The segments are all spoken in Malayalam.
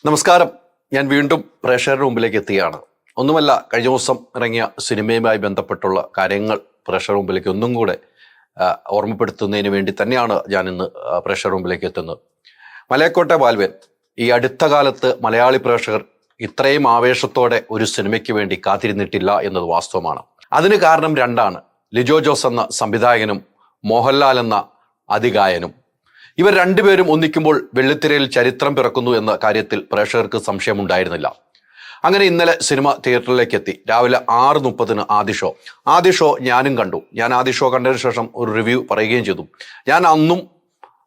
നമസ്കാരം. ഞാൻ വീണ്ടും പ്രേക്ഷകരുടെ മുമ്പിലേക്ക് എത്തുകയാണ്. ഒന്നുമല്ല, കഴിഞ്ഞ ദിവസം ഇറങ്ങിയ സിനിമയുമായി ബന്ധപ്പെട്ടുള്ള കാര്യങ്ങൾ പ്രേക്ഷകരുടെ മുമ്പിലേക്ക് ഒന്നും കൂടെ ഓർമ്മപ്പെടുത്തുന്നതിന് വേണ്ടി തന്നെയാണ് ഞാൻ ഇന്ന് പ്രേക്ഷകരുടെ മുമ്പിലേക്ക് എത്തുന്നത്. മലയക്കോട്ടെ ബാൽവൻ ഈ അടുത്ത കാലത്ത് മലയാളി പ്രേക്ഷകർ ഇത്രയും ആവേശത്തോടെ ഒരു സിനിമയ്ക്ക് വേണ്ടി കാത്തിരുന്നിട്ടില്ല എന്നത് വാസ്തവമാണ്. അതിന് കാരണം രണ്ടാണ്. ലിജോ ജോസ് എന്ന സംവിധായകനും മോഹൻലാൽ എന്ന അതികായനും. ഇവർ രണ്ടുപേരും ഒന്നിക്കുമ്പോൾ വെള്ളിത്തിരയിൽ ചരിത്രം പിറക്കുന്നു എന്ന കാര്യത്തിൽ പ്രേക്ഷകർക്ക് സംശയമുണ്ടായിരുന്നില്ല. അങ്ങനെ ഇന്നലെ സിനിമ തിയേറ്ററിലേക്ക് എത്തി. രാവിലെ 6:30 ആദ്യ ഷോ ഞാനും കണ്ടു. ഞാൻ ആദ്യ ഷോ കണ്ടതിന് ശേഷം ഒരു റിവ്യൂ പറയുകയും ചെയ്തു. ഞാൻ അന്നും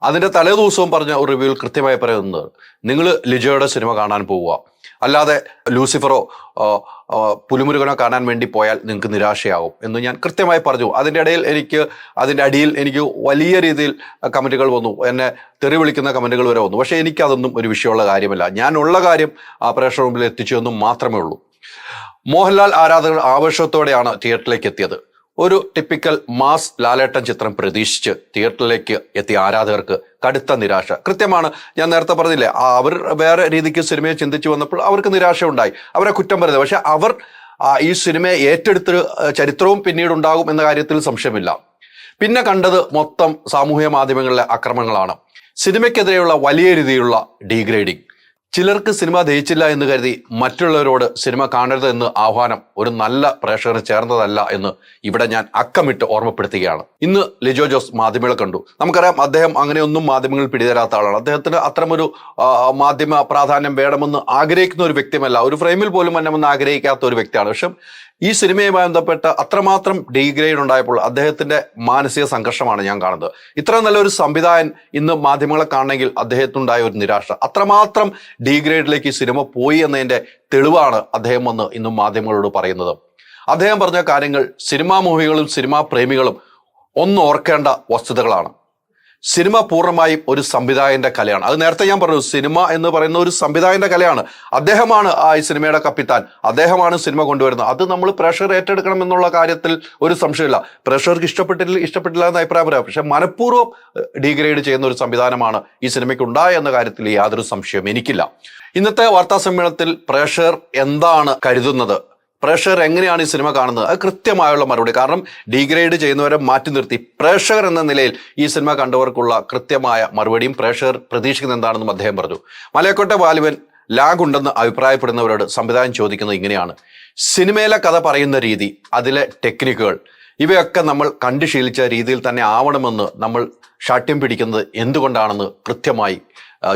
അതിൻ്റെ തലേ ദിവസവും പറഞ്ഞ ഒരു റിവ്യൂവിൽ കൃത്യമായി പറയുന്നത്, നിങ്ങൾ ലിജോയുടെ സിനിമ കാണാൻ പോവുക, അല്ലാതെ ലൂസിഫറോ പുലിമുരുകനോ കാണാൻ വേണ്ടി പോയാൽ നിങ്ങൾക്ക് നിരാശയാകും എന്ന് ഞാൻ കൃത്യമായി പറഞ്ഞു. അതിൻ്റെ അടിയിൽ എനിക്ക് വലിയ രീതിയിൽ കമൻറ്റുകൾ വന്നു, എന്നെ തെറി വിളിക്കുന്ന കമൻറ്റുകൾ വരെ വന്നു. പക്ഷേ എനിക്കതൊന്നും ഒരു വിഷയമുള്ള കാര്യമല്ല. ഞാനുള്ള കാര്യം പ്രേക്ഷകർ മുമ്പിൽ എത്തിച്ചു എന്നും മാത്രമേ ഉള്ളൂ. മോഹൻലാൽ ആരാധകർ ആവേശത്തോടെയാണ് തിയേറ്ററിലേക്ക് എത്തിയത്. ഒരു ടിപ്പിക്കൽ മാസ് ലാലേട്ടൻ ചിത്രം പ്രതീക്ഷിച്ച് തിയേറ്ററിലേക്ക് എത്തിയ ആരാധകർക്ക് കടുത്ത നിരാശ. കൃത്യമാണ്, ഞാൻ നേരത്തെ പറഞ്ഞില്ലേ, അവർ വേറെ രീതിക്ക് സിനിമയെ ചിന്തിച്ചു വന്നപ്പോൾ അവർക്ക് നിരാശ ഉണ്ടായി. അവരെ കുറ്റം പറയുന്നത്. പക്ഷെ അവർ ഈ സിനിമയെ ഏറ്റെടുത്ത് ചരിത്രവും പിന്നീട് ഉണ്ടാകും എന്ന കാര്യത്തിൽ സംശയമില്ല. പിന്നെ കണ്ടത് മൊത്തം സാമൂഹ്യ മാധ്യമങ്ങളിലെ ആക്രമണങ്ങളാണ്. സിനിമയ്ക്കെതിരെയുള്ള വലിയ രീതിയിലുള്ള ഡീഗ്രേഡിങ്. ചിലർക്ക് സിനിമ ദഹിച്ചില്ല എന്ന് കരുതി മറ്റുള്ളവരോട് സിനിമ കാണരുത് എന്ന് ആഹ്വാനം ഒരു നല്ല പ്രേക്ഷകന് ചേർന്നതല്ല എന്ന് ഇവിടെ ഞാൻ അക്കമിട്ട് ഓർമ്മപ്പെടുത്തുകയാണ്. ഇന്ന് ലിജോ ജോസ് മാധ്യമങ്ങളെ കണ്ടു. നമുക്കറിയാം, അദ്ദേഹം അങ്ങനെയൊന്നും മാധ്യമങ്ങളിൽ പിടിതരാത്ത ആളാണ്. അദ്ദേഹത്തിന് അത്തരമൊരു മാധ്യമ പ്രാധാന്യം വേണമെന്ന് ആഗ്രഹിക്കുന്ന ഒരു വ്യക്തിയല്ല. ഒരു ഫ്രെയിമിൽ പോലും വരണമെന്ന് ആഗ്രഹിക്കാത്ത ഒരു വ്യക്തിയാണ്. പക്ഷെ ഈ സിനിമയുമായി ബന്ധപ്പെട്ട് അത്രമാത്രം ഡീഗ്രേഡ് ഉണ്ടായപ്പോൾ അദ്ദേഹത്തിന്റെ മാനസിക സംഘർഷമാണ് ഞാൻ കാണുന്നത്. ഇത്ര നല്ലൊരു സംവിധായകൻ ഇന്ന് മാധ്യമങ്ങളെ കാണണമെങ്കിൽ അദ്ദേഹത്തിനുണ്ടായ ഒരു നിരാശ. അത്രമാത്രം ഡീഗ്രേഡിലേക്ക് ഈ സിനിമ പോയി എന്നതിന്റെ തെളിവാണ് അദ്ദേഹം വന്ന് ഇന്നും മാധ്യമങ്ങളോട് പറയുന്നത്. അദ്ദേഹം പറഞ്ഞ കാര്യങ്ങൾ സിനിമാ മൂവികളും സിനിമാ പ്രേമികളും ഓർക്കേണ്ട വസ്തുതകളാണ്. സിനിമ പൂർണ്ണമായും ഒരു സംവിധായകന്റെ കലയാണ്. അത് നേരത്തെ ഞാൻ പറഞ്ഞു, സിനിമ എന്ന് പറയുന്ന ഒരു സംവിധായകന്റെ കലയാണ്. അദ്ദേഹമാണ് ഈ സിനിമയുടെ കപ്പിത്താൻ. അദ്ദേഹമാണ് സിനിമ കൊണ്ടുവരുന്നത്. അത് നമ്മൾ പ്രേക്ഷകർ ഏറ്റെടുക്കണം എന്നുള്ള കാര്യത്തിൽ ഒരു സംശയമില്ല. പ്രേക്ഷകർക്ക് ഇഷ്ടപ്പെട്ടില്ല എന്ന അഭിപ്രായം പറയാം. പക്ഷെ മനഃപൂർവ്വം ഡീഗ്രേഡ് ചെയ്യുന്ന ഒരു സംവിധാനമാണ് ഈ സിനിമയ്ക്ക് ഉണ്ടായ എന്ന കാര്യത്തിൽ യാതൊരു സംശയവും എനിക്കില്ല. ഇന്നത്തെ വാർത്താ സമ്മേളനത്തിൽ പ്രേക്ഷകർ എന്താണ് കരുതുന്നത്, പ്രേക്ഷകർ എങ്ങനെയാണ് ഈ സിനിമ കാണുന്നത്, അത് കൃത്യമായുള്ള മറുപടി. കാരണം ഡീഗ്രേഡ് ചെയ്യുന്നവരെ മാറ്റി നിർത്തി പ്രേക്ഷകർ എന്ന നിലയിൽ ഈ സിനിമ കണ്ടവർക്കുള്ള കൃത്യമായ മറുപടിയും പ്രേക്ഷകർ പ്രതീക്ഷിക്കുന്നത് എന്താണെന്നും അദ്ദേഹം പറഞ്ഞു. മലയക്കോട്ടെ ബാലുവൻ ലാഗ് ഉണ്ടെന്ന് അഭിപ്രായപ്പെടുന്നവരോട് സംവിധാനം ചോദിക്കുന്നത് ഇങ്ങനെയാണ്: സിനിമയിലെ കഥ പറയുന്ന രീതി, അതിലെ ടെക്നിക്കുകൾ, ഇവയൊക്കെ നമ്മൾ കണ്ടു ശീലിച്ച രീതിയിൽ തന്നെ ആവണമെന്ന് നമ്മൾ ശാഠ്യം പിടിക്കുന്നത് എന്തുകൊണ്ടാണെന്ന് കൃത്യമായി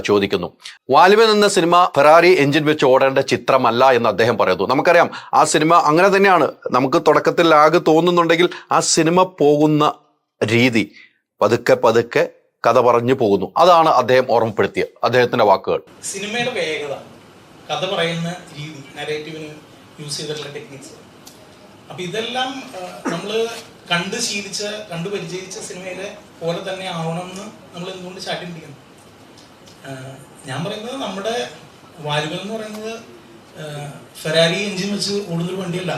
ചോദിക്കുന്നു. വാലുവൻ എന്ന സിനിമ ഫെറാറി എഞ്ചിൻ വെച്ച് ഓടേണ്ട ചിത്രമല്ല എന്ന് അദ്ദേഹം പറയുന്നു. നമുക്കറിയാം, ആ സിനിമ അങ്ങനെ തന്നെയാണ്. നമുക്ക് തുടക്കത്തിൽ ലാഗ് തോന്നുന്നുണ്ടെങ്കിൽ ആ സിനിമ പോകുന്ന രീതി പതുക്കെ പതുക്കെ കഥ പറഞ്ഞു പോകുന്നു. അതാണ് അദ്ദേഹം ഓർമ്മപ്പെടുത്തിയ അദ്ദേഹത്തിന്റെ വാക്കുകൾ. സിനിമയുടെ വേഗത, കഥ പറയുന്ന രീതി, നരേറ്റീവിന് യൂസ് ചെയ്തിട്ടുള്ള ടെക്നിക്സ്, അപ്പൊ ഇതെല്ലാം നമ്മൾ കണ്ടു പരിചയിച്ച സിനിമയിലെ പോലെ തന്നെ ആവണമെന്ന് നമ്മൾ എന്തുകൊണ്ട് ശാഠ്യം പിടിക്കുന്നു? ഞാൻ പറയുന്നത്, നമ്മുടെ വാലുവൻ എന്ന് പറയുന്നത് ഫെറാരി എഞ്ചിൻ വെച്ച് ഓടുന്നൊരു വണ്ടിയല്ല.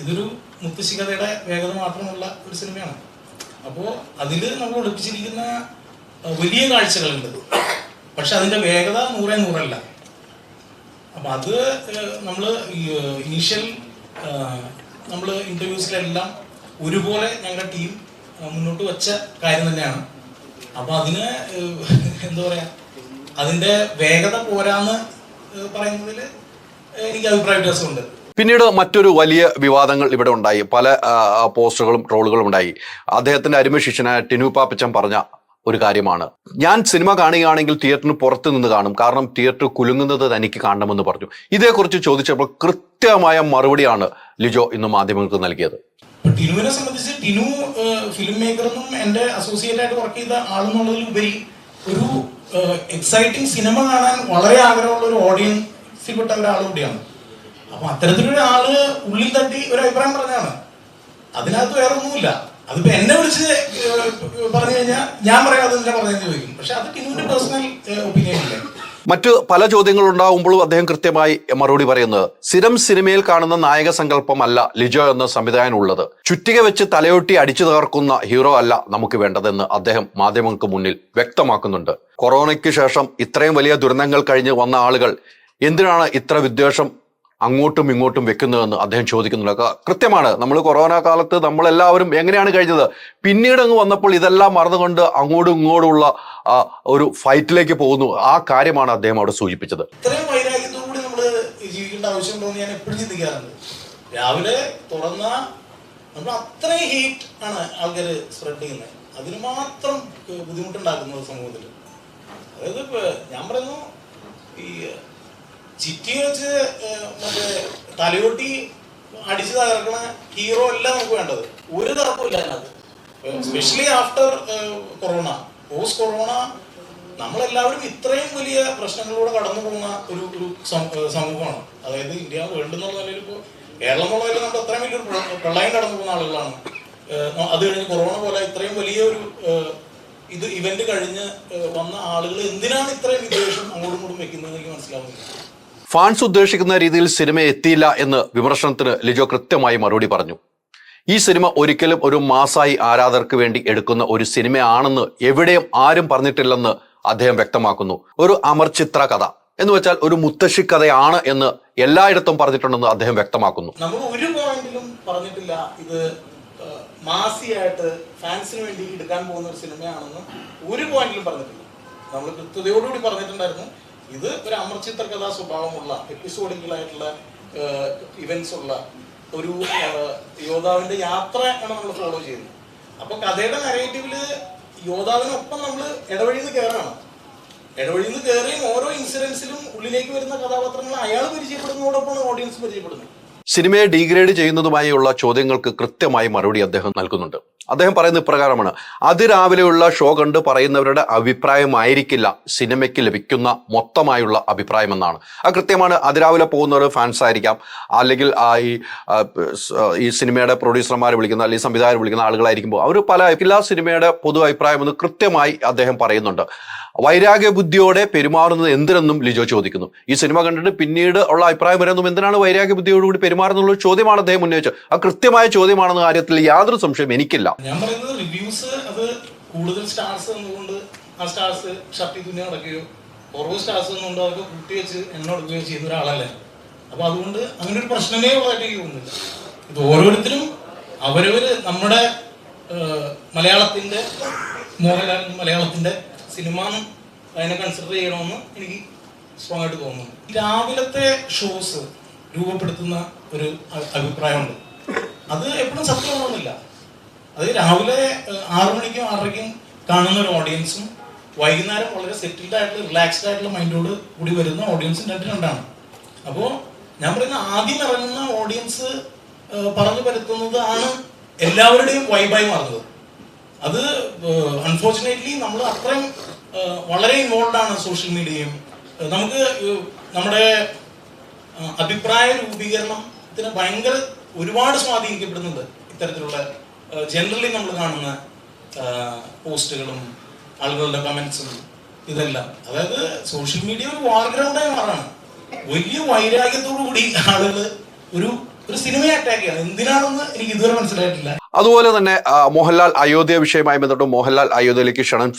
ഇതൊരു മുത്തശ്ശി കഥയുടെ വേഗത മാത്രമുള്ള ഒരു സിനിമയാണ്. അപ്പോൾ അതിൽ നമ്മൾ ഒളിപ്പിച്ചിരിക്കുന്ന വലിയ കാഴ്ചകളുണ്ട്. പക്ഷെ അതിൻ്റെ വേഗത 100% അപ്പം അത് നമ്മൾ ഇനീഷ്യൽ നമ്മൾ ഇൻ്റർവ്യൂസിലെല്ലാം ഒരുപോലെ ഞങ്ങളുടെ ടീം മുന്നോട്ട് വെച്ച കാര്യം തന്നെയാണ്. അപ്പം അതിന് എന്താ പറയുക, അതിന്റെ വേഗത പോരാന്ന് പറയുന്നതിൽ എനിക്ക് അഭിപ്രായ വ്യത്യാസമുണ്ട്. പിന്നീട് മറ്റൊരു വലിയ വിവാദങ്ങൾ ഇവിടെ ഉണ്ടായി. പല പോസ്റ്ററുകളും ട്രോളുകളും ഉണ്ടായി. അദ്ദേഹത്തിന്റെ അരുമ ശിഷ്യനായ ടിനു പാപ്പച്ചൻ പറഞ്ഞ ഒരു കാര്യമാണ്: ഞാൻ സിനിമ കാണുകയാണെങ്കിൽ തിയേറ്ററിന് പുറത്ത് നിന്ന് കാണും, കാരണം തിയേറ്റർ കുലുങ്ങുന്നത് തനിക്ക് കാണണമെന്ന് പറഞ്ഞു. ഇതേക്കുറിച്ച് ചോദിച്ചപ്പോൾ കൃത്യമായ മറുപടിയാണ് ലിജോ ഇന്ന് മാധ്യമങ്ങൾക്ക് നൽകിയത്. ടിനുവിനെ സംബന്ധിച്ച്, ടിനു ഫിലിം മേക്കറെന്നും എൻ്റെ അസോസിയേറ്റ് ആയിട്ട് വർക്ക് ചെയ്ത ആളെന്നുള്ളതിലുപരി ഒരു എക്സൈറ്റിംഗ് സിനിമ കാണാൻ വളരെ ആഗ്രഹമുള്ള ഒരു ഓഡിയൻസിൽപ്പെട്ട ഒരാൾ കൂടിയാണ്. അപ്പൊ അത്തരത്തിലൊരാള് ഉള്ളിൽ തട്ടി ഒരു അഭിപ്രായം പറഞ്ഞാണ്. അതിനകത്ത് വേറെ ഒന്നുമില്ല. അതിപ്പോ എന്നെ വിളിച്ച് പറഞ്ഞു കഴിഞ്ഞാൽ ഞാൻ പറയാതെ തന്നെ പറഞ്ഞെന്ന് ചോദിക്കും. പക്ഷെ അത് ടിനുവിന്റെ പേഴ്സണൽ ഒപ്പീനിയൻ അല്ലേ. മറ്റ് പല ചോദ്യങ്ങൾ ഉണ്ടാകുമ്പോഴും അദ്ദേഹം കൃത്യമായി മറുപടി പറയുന്നത് സ്ഥിരം സിനിമയിൽ കാണുന്ന നായക സങ്കല്പമല്ല ലിജോ എന്ന സംവിധായകൻ ഉള്ളത്. ചുറ്റിക വെച്ച് തലയൊട്ടി അടിച്ചു തകർക്കുന്ന ഹീറോ അല്ല നമുക്ക് വേണ്ടതെന്ന് അദ്ദേഹം മാധ്യമങ്ങൾക്ക് മുന്നിൽ വ്യക്തമാക്കുന്നുണ്ട്. കൊറോണയ്ക്ക് ശേഷം ഇത്രയും വലിയ ദുരന്തങ്ങൾ കഴിഞ്ഞ് വന്ന ആളുകൾ എന്തിനാണ് ഇത്ര വിദ്വേഷം അങ്ങോട്ടും ഇങ്ങോട്ടും വെക്കുന്നതെന്ന് അദ്ദേഹം ചോദിക്കുന്നുണ്ട്. കൃത്യമാണ്, നമ്മൾ കൊറോണ കാലത്ത് നമ്മളെല്ലാവരും എങ്ങനെയാണ് കഴിഞ്ഞത്, പിന്നീട് അങ്ങ് വന്നപ്പോൾ ഇതെല്ലാം മറന്നുകൊണ്ട് അങ്ങോട്ടും ഇങ്ങോട്ടുമുള്ള ഒരു ഫൈറ്റിലേക്ക് പോകുന്നു. ആ കാര്യമാണ് അദ്ദേഹം അവിടെ സൂചിപ്പിച്ചത്. ഇത്രയും വൈരാഗ്യത്തോടുകൂടി നമ്മൾ ജീവിക്കേണ്ട ആവശ്യമുണ്ടോ എന്ന് ഞാൻ എപ്പോഴും ചിന്തിക്കാറുണ്ട്. രാവിലെ തുറന്ന നമ്മൾ അത്രയും ഹീറ്റ് ആണ് ആൾക്കാർ സ്പ്രെഡ് ചെയ്യുന്നത്, അതിന് മാത്രം ബുദ്ധിമുട്ടുണ്ടാക്കുന്നത് സമൂഹത്തിൽ. അതായത് ഞാൻ പറയുന്നു, ഈ ചിറ്റി വെച്ച് മറ്റേ തലയോട്ടി അടിച്ചു തകർക്കണ ഹീറോ അല്ല നമുക്ക് വേണ്ടത്. ഒരു തർക്കമില്ല അതിനകത്ത്. Especially after corona, post corona നമ്മളെല്ലാവരും ഇത്രയും വലിയ പ്രശ്നങ്ങളിലൂടെ കടന്നു പോകുന്ന ഒരു സമൂഹമാണ്. അതായത് ഇന്ത്യ വേൾഡ് എന്നുള്ള നിലയിൽ, ഇപ്പോൾ കേരളം എന്നുള്ള നിലയിൽ നമ്മൾ അത്രയും വലിയൊരു പ്രളയം കടന്നു പോകുന്ന ആളുകളാണ്. അത് കഴിഞ്ഞ് കൊറോണ പോലെ ഇത്രയും വലിയൊരു ഇവന്റ് കഴിഞ്ഞ് വന്ന ആളുകൾ എന്തിനാണ് ഇത്രയും വിദ്വേഷം അങ്ങോട്ടും ഇങ്ങോട്ടും വെക്കുന്നത് എനിക്ക് മനസ്സിലാവുന്നില്ല. ഫാൻസ് ഉദ്ദേശിക്കുന്ന രീതിയിൽ സിനിമ എത്തിയില്ല എന്ന് വിമർശനത്തിന് ലിജോ കൃത്യമായി മറുപടി പറഞ്ഞു. ഈ സിനിമ ഒരിക്കലും ഒരു മാസായി ആരാധകർക്ക് വേണ്ടി എടുക്കുന്ന ഒരു സിനിമയാണെന്ന് എവിടെയും ആരും പറഞ്ഞിട്ടില്ലെന്ന് അദ്ദേഹം വ്യക്തമാക്കുന്നു. ഒരു അമർചിത്ര കഥ എന്ന് വെച്ചാൽ ഒരു മുത്തശ്ശി കഥയാണ് എന്ന് എല്ലായിടത്തും പറഞ്ഞിട്ടുണ്ടെന്ന് അദ്ദേഹം വ്യക്തമാക്കുന്നു. നമ്മൾ ഒരു പോയിന്റിലും പറഞ്ഞിട്ടില്ല ഇത് മാസിയായിട്ട് ഫാൻസിന് വേണ്ടി എടുക്കാൻ പോകുന്ന ഒരു സിനിമയാണെന്ന് ഒരു പോയിന്റിലും പറഞ്ഞിട്ടില്ല. നമ്മൾ കൃത്യതയോടുകൂടി പറഞ്ഞിട്ടുണ്ടായിരുന്നു, ഇത് ഒരു അമർചിത്ര കഥാ സ്വഭാവമുള്ള എപ്പിസോഡിക്കലായിട്ടുള്ള ഇവന്റ്സ് ഉള്ള ഒരു യോദ്ധാവിന്റെ യാത്ര ആണ് നമ്മൾ ഫോളോ ചെയ്യുന്നത്. അപ്പൊ കഥയുടെ നരേറ്റീവില് യോദ്ധാവിനൊപ്പം നമ്മൾ ഇടവഴിന്ന് കയറാണ്. ഇടവഴിന്ന് കയറിയും ഓരോ ഇൻസിഡൻസിലും ഉള്ളിലേക്ക് വരുന്ന കഥാപാത്രങ്ങൾ അയാൾ പരിചയപ്പെടുന്നതോടൊപ്പമാണ് ഓഡിയൻസ് പരിചയപ്പെടുന്നത്. സിനിമയെ ഡീഗ്രേഡ് ചെയ്യുന്നതുമായുള്ള ചോദ്യങ്ങൾക്ക് കൃത്യമായി മറുപടി അദ്ദേഹം നൽകുന്നുണ്ട്. അദ്ദേഹം പറയുന്ന ഇപ്രകാരമാണ്: അതിരാവിലെയുള്ള ഷോ കണ്ട് പറയുന്നവരുടെ അഭിപ്രായമായിരിക്കില്ല സിനിമയ്ക്ക് ലഭിക്കുന്ന മൊത്തമായുള്ള അഭിപ്രായം എന്നാണ്. അത് കൃത്യമാണ്. അതിരാവിലെ പോകുന്നവർ ഫാൻസ് ആയിരിക്കാം, അല്ലെങ്കിൽ ഈ സിനിമയുടെ പ്രൊഡ്യൂസർമാരെ വിളിക്കുന്ന അല്ലെങ്കിൽ സംവിധായകർ വിളിക്കുന്ന ആളുകളായിരിക്കുമ്പോൾ അവർ എല്ലാ സിനിമയുടെ പൊതു അഭിപ്രായം എന്ന് കൃത്യമായി അദ്ദേഹം പറയുന്നുണ്ട്. വൈരാഗ്യ ബുദ്ധിയോടെ പെരുമാറുന്നത് എന്തിനെന്നും ലിജോ ചോദിക്കുന്നു. ഈ സിനിമ കണ്ടിട്ട് പിന്നീട് ഉള്ള അഭിപ്രായം വരുന്നതും എന്തിനാണ് വൈരാഗ്യ ബുദ്ധിയോടുകൂടി പെരുമാറുന്നുള്ള ചോദ്യമാണ് അദ്ദേഹം ഉന്നയിച്ചത്. ആ കൃത്യമായ ചോദ്യമാണെന്ന കാര്യത്തിൽ യാതൊരു സംശയം എനിക്കില്ല. ഞാൻ പറയുന്നത് റിവ്യൂസ് അത് കൂടുതൽ സ്റ്റാർസ് എന്നുകൊണ്ട് ആ സ്റ്റാർസ് ഷർട്ടി തുന്നി നടക്കുകയോ ഓരോ സ്റ്റാർസ് എന്നുകൊണ്ട് അതൊക്കെ കൂട്ടി വെച്ച് എണ്ണ ചെയ്യുന്ന ഒരാളല്ലേ. അപ്പൊ അതുകൊണ്ട് അങ്ങനെ ഒരു പ്രശ്നമേ ഉള്ളതായിട്ട് എനിക്ക് തോന്നുന്നില്ല. ഇത് ഓരോരുത്തരും അവരവര് നമ്മുടെ മലയാളത്തിന്റെ മോഹൻലാൽ മലയാളത്തിന്റെ സിനിമ അതിനെ കൺസിഡർ ചെയ്യണമെന്ന് എനിക്ക് സ്ട്രോങ് ആയിട്ട് തോന്നുന്നു. രാവിലത്തെ ഷോസ് രൂപപ്പെടുത്തുന്ന ഒരു അഭിപ്രായമുണ്ട്. അത് എപ്പോഴും സത്യമാണെന്നില്ല. അത് രാവിലെ 6 മണിക്കും 6:30ക്കും കാണുന്ന ഒരു ഓഡിയൻസും വൈകുന്നേരം വളരെ സെറ്റിൽഡ് ആയിട്ടുള്ള റിലാക്സ്ഡ് ആയിട്ടുള്ള മൈൻഡോട് കൂടി വരുന്ന ഓഡിയൻസും രണ്ടാണ്. അപ്പോൾ ഞാൻ പറയുന്ന ആദ്യം ഇറങ്ങുന്ന ഓഡിയൻസ് പറഞ്ഞു പരത്തുന്നത് ആണ് എല്ലാവരുടെയും വൈബായി മാറുന്നത്. അത് അൺഫോർച്ചുനേറ്റ്ലി നമ്മൾ അത്രയും വളരെ ഇൻവോൾവ് ആണ് സോഷ്യൽ മീഡിയയും. നമുക്ക് നമ്മുടെ അഭിപ്രായ രൂപീകരണത്തിന് ഭയങ്കര ഒരുപാട് സ്വാധീനിക്കപ്പെടുന്നുണ്ട് ഇത്തരത്തിലുള്ള ജനറലി നമ്മൾ കാണുന്ന പോസ്റ്റുകളും ആളുകളുടെ കമന്റ്സും ഇതെല്ലാം. അതായത് സോഷ്യൽ മീഡിയ ഒരു വാർ ഗ്രൗണ്ടായി മാറാണ്. വലിയ വൈരാഗ്യത്തോടു കൂടി ആളുകൾ ഒരു സിനിമയെ അറ്റാക്ക് ചെയ്യണം. എന്തിനാണെന്ന് എനിക്ക് ഇതുവരെ മനസ്സിലായിട്ടില്ല. അതുപോലെ തന്നെ മോഹൻലാൽ അയോധ്യ വിഷയവുമായി ബന്ധപ്പെട്ട് മോഹൻലാൽ അയോധ്യയിലേക്ക് ക്ഷണം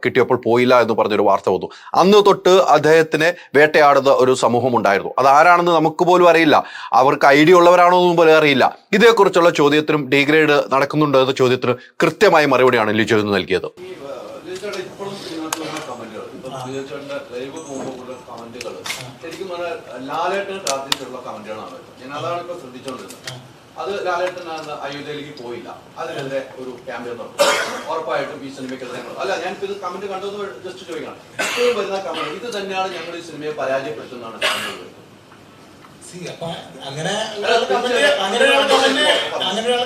കിട്ടിയപ്പോൾ പോയില്ല എന്ന് പറഞ്ഞൊരു വാർത്ത വന്നു. അന്ന് തൊട്ട് അദ്ദേഹത്തിനെ വേട്ടയാടുന്ന ഒരു സമൂഹം ഉണ്ടായിരുന്നു. അത് ആരാണെന്ന് നമുക്ക് പോലും അറിയില്ല. അവർക്ക് ഐഡിയ ഉള്ളവരാണോ എന്നും പോലും അറിയില്ല. ഇതേക്കുറിച്ചുള്ള ചോദ്യത്തിനും ഡീഗ്രേഡ് നടക്കുന്നുണ്ടോ എന്ന ചോദ്യത്തിന് കൃത്യമായ മറുപടിയാണ് ലിജോ ഇന്ന് നൽകിയത്. ശരിക്കും പറഞ്ഞാൽ ലാലേട്ടൻ പ്രാർത്ഥിച്ചിട്ടുള്ള കമന്റുകളാണ്. ഞാൻ അതാണ് ഇപ്പൊ ശ്രദ്ധിച്ചുകൊണ്ടിരുന്നത്. അത് ലാലേട്ടൻ അയോധ്യയിലേക്ക് പോയില്ല, അതിനെതിരെ ഒരു ക്യാമ്പയിൻ നടത്തും. ഉറപ്പായിട്ടും ഈ സിനിമയ്ക്കെതിരെ അല്ല, ഞാനിപ്പോ ഇത് കമന്റ് കണ്ടത് ജസ്റ്റ് ചോദിക്കണം. ഇപ്പോഴും വരുന്ന കമന്റ് ഇത് തന്നെയാണ് ഞങ്ങൾ ഈ സിനിമയെ പരാജയപ്പെടുത്തുന്നതാണ്.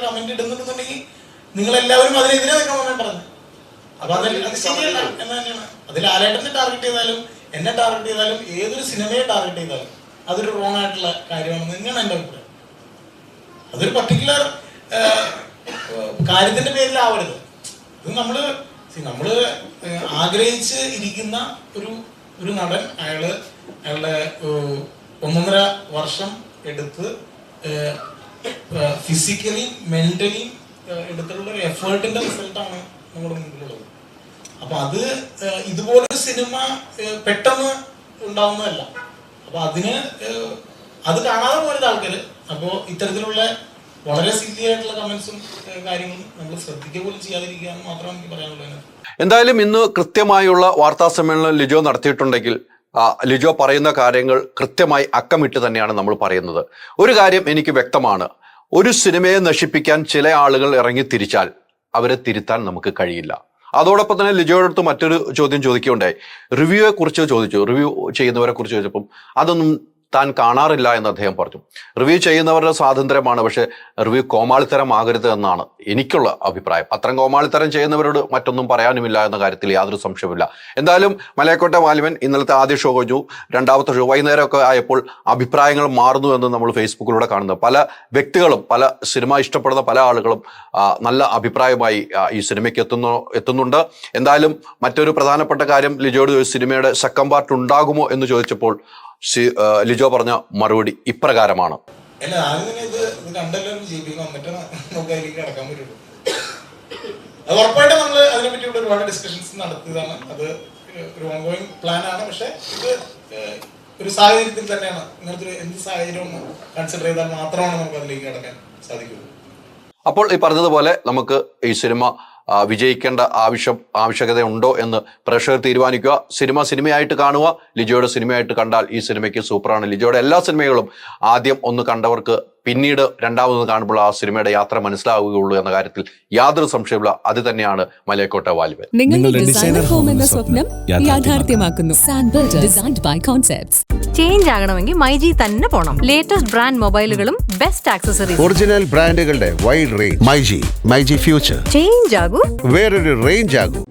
കമന്റ് ഇടുന്നുണ്ടെങ്കിൽ നിങ്ങൾ എല്ലാവരും അതിനെതിരെ നിൽക്കണമെന്ന് പറഞ്ഞു. അപ്പൊ അത് ശരിയല്ല എന്ന് തന്നെയാണ്. അതിൽ ലാലേട്ടനെ ടാർഗറ്റ് ചെയ്താലും എന്നെ ടാർഗറ്റ് ചെയ്താലും ഏതൊരു സിനിമയെ ടാർഗറ്റ് ചെയ്താലും അതൊരു റോങ് ആയിട്ടുള്ള കാര്യമാണെന്ന് തന്നെയാണ് എൻ്റെ അഭിപ്രായം. അതൊരു പർട്ടിക്കുലർ കാര്യത്തിന്റെ പേരിലാവരുത്. ഇത് നമ്മള് ആഗ്രഹിച്ച് ഇരിക്കുന്ന ഒരു നടൻ അയാളുടെ 1.5 വർഷം എടുത്ത് ഫിസിക്കലി മെന്റലി എടുത്തിട്ടുള്ള ഒരു എഫേർട്ടിന്റെ റിസൾട്ടാണ് നമ്മുടെ മുമ്പിലുള്ളത്. അപ്പൊ അത് ഇതുപോലൊരു സിനിമ പെട്ടെന്ന് ഉണ്ടാവുന്നതല്ല. അപ്പൊ അത് കാണാതെ പോയത് ആൾക്കാര്. അപ്പോൾ ഇത്തരത്തിലുള്ള വളരെ സില്ലി ആയിട്ടുള്ള കമന്റ്സും കാര്യങ്ങളും നമ്മൾ ശ്രദ്ധിക്കുക പോലും ചെയ്യാതിരിക്കുക എന്ന് മാത്രമാണ് എനിക്ക് പറയാനുള്ളത്. എന്തായാലും ഇന്ന് കൃത്യമായുള്ള വാർത്താ സമ്മേളനം ലിജോ നടത്തിയിട്ടുണ്ടെങ്കിൽ ലിജോ പറയുന്ന കാര്യങ്ങൾ കൃത്യമായി അക്കമിട്ട് തന്നെയാണ് നമ്മൾ പറയുന്നത്. ഒരു കാര്യം എനിക്ക് വ്യക്തമാണ്, ഒരു സിനിമയെ നശിപ്പിക്കാൻ ചില ആളുകൾ ഇറങ്ങി തിരിച്ചാൽ അവരെ തിരുത്താൻ നമുക്ക് കഴിയില്ല. അതോടൊപ്പം തന്നെ ലിജോയുടെ അടുത്ത് മറ്റൊരു ചോദ്യം ചോദിക്കുകയുണ്ടായി. റിവ്യൂയെ കുറിച്ച് ചോദിച്ചു. റിവ്യൂ ചെയ്യുന്നവരെ കുറിച്ച് ചോദിച്ചപ്പം അതൊന്നും താൻ കാണാറില്ല എന്ന് അദ്ദേഹം പറഞ്ഞു. റിവ്യൂ ചെയ്യുന്നവരുടെ സ്വാതന്ത്ര്യമാണ്, പക്ഷെ റിവ്യൂ കോമാളിത്തരമാകരുത് എന്നാണ് എനിക്കുള്ള അഭിപ്രായം. അത്തരം കോമാളിത്തരം ചെയ്യുന്നവരോട് മറ്റൊന്നും പറയാനുമില്ല എന്ന കാര്യത്തിൽ യാതൊരു സംശയമില്ല. എന്തായാലും മലയക്കോട്ടെ വാലിബൻ ഇന്നലത്തെ ആദ്യ ഷോ കഴിഞ്ഞു. രണ്ടാമത്തെ ഷോ വൈകുന്നേരമൊക്കെ ആയപ്പോൾ അഭിപ്രായങ്ങൾ മാറുന്നു എന്ന് നമ്മൾ ഫേസ്ബുക്കിലൂടെ കാണുന്നത്. പല വ്യക്തികളും, പല സിനിമ ഇഷ്ടപ്പെടുന്ന പല ആളുകളും നല്ല അഭിപ്രായമായി ഈ സിനിമയ്ക്ക് എത്തുന്നുണ്ട്. എന്തായാലും മറ്റൊരു പ്രധാനപ്പെട്ട കാര്യം, ലിജോയുടെ സിനിമയുടെ സെക്കൻഡ് പാർട്ട് ഉണ്ടാകുമോ എന്ന് ചോദിച്ചപ്പോൾ ലിജോ പറഞ്ഞ മറുപടി ഇപ്രകാരമാണ്. അല്ല, ഇത് കണ്ടല്ലോ ജീവിക്കാൻ വന്നിട്ട് നമുക്ക് അതിലേക്ക് കിടക്കാൻ പറ്റുള്ളൂ. അത് ഉറപ്പായിട്ടും നമ്മൾ അതിനെപ്പറ്റി ഒരുപാട് ഡിസ്കഷൻസ് നടത്തിയതാണ്. അത് ഒരു ഓൺഗോയിങ് പ്ലാൻ ആണ്. പക്ഷെ ഇത് ഒരു സാഹചര്യത്തിൽ തന്നെയാണ്. ഇങ്ങനത്തെ എന്ത് സാഹചര്യം ഒന്ന് കൺസിഡർ ചെയ്താൽ മാത്രമാണ് നമുക്ക് അതിലേക്ക് കിടക്കാൻ സാധിക്കുള്ളൂ. അപ്പോൾ ഈ പറഞ്ഞതുപോലെ നമുക്ക് ഈ സിനിമ വിജയിക്കേണ്ട ആവശ്യകതയുണ്ടോ എന്ന് പ്രേക്ഷകർ തീരുമാനിക്കുക. സിനിമയായിട്ട് കാണുക. ലിജോയുടെ സിനിമയായിട്ട് കണ്ടാൽ ഈ സിനിമയ്ക്ക് സൂപ്പറാണ്. ലിജോയുടെ എല്ലാ സിനിമകളും ആദ്യം ഒന്ന് കണ്ടവർക്ക് പിന്നീട് രണ്ടാമത് കാണുമ്പോൾ ആ സിനിമയുടെ യാത്ര മനസ്സിലാവുകയുള്ളൂ എന്ന കാര്യത്തിൽ യാതൊരു സംശയമില്ല. അത് തന്നെയാണ് മലയക്കോട്ടെ വാലിബൻ. നിങ്ങളുടെ ഡിസൈനർ ഹോം എന്ന സ്വപ്നം യാഥാർത്ഥ്യമാക്കുന്നു. Designed by concepts. ചേഞ്ച് ആകണമെങ്കിൽ മൈജി തന്നെ പോണം. ലേറ്റസ്റ്റ് ബ്രാൻഡ് മൊബൈലുകളും ബെസ്റ്റ് ആക്സസറീസ്, ഒറിജിനൽ ബ്രാൻഡുകളുടെ wide range. MyG future. Change ആകൂ, വേറൊരു റേഞ്ച് ആകൂ.